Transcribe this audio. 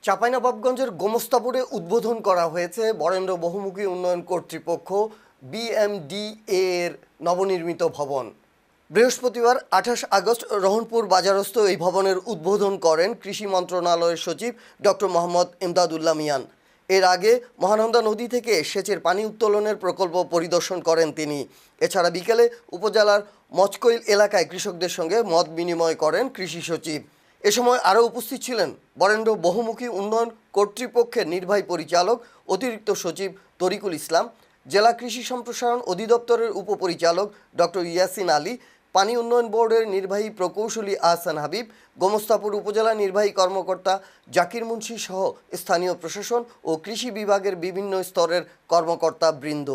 চাঁপাইনবাবগঞ্জের গোমস্তাপুরে উদ্বোধন করা হয়েছে বরেন্দ্র বহুমুখী উন্নয়ন কর্তৃপক্ষ বিএমডিএ এর নবনির্মিত ভবন। বৃহস্পতিবার 28 আগস্ট রহনপুর বাজারস্থ এই ভবনের উদ্বোধন করেন কৃষি মন্ত্রণালয়ের সচিব ডক্টর মোহাম্মদ ইমদাদুল্লাহ মিয়ান। এর আগে মহানন্দা নদী থেকে সেচের পানি উত্তোলনের প্রকল্প পরিদর্শন করেন তিনি। এছাড়া বিকেলে উপজেলার মচকৈল এলাকায় কৃষকদের সঙ্গে মত বিনিময় করেন কৃষি সচিব। এ সময় আরও উপস্থিত ছিলেন বরেন্দ্র বহুমুখী উন্নয়ন কর্তৃপক্ষের নির্বাহী পরিচালক অতিরিক্ত সচিব তরিকুল ইসলাম, জেলা কৃষি সম্প্রসারণ অধিদপ্তরের উপপরিচালক ডক্টর ইয়াসিন আলী, পানি উন্নয়ন বোর্ডের নির্বাহী প্রকৌশলী আহসান হাবিব, গোমস্তাপুর উপজেলা নির্বাহী কর্মকর্তা জাকির মুন্সি সহ স্থানীয় প্রশাসন ও কৃষি বিভাগের বিভিন্ন স্তরের কর্মকর্তা বৃন্দ।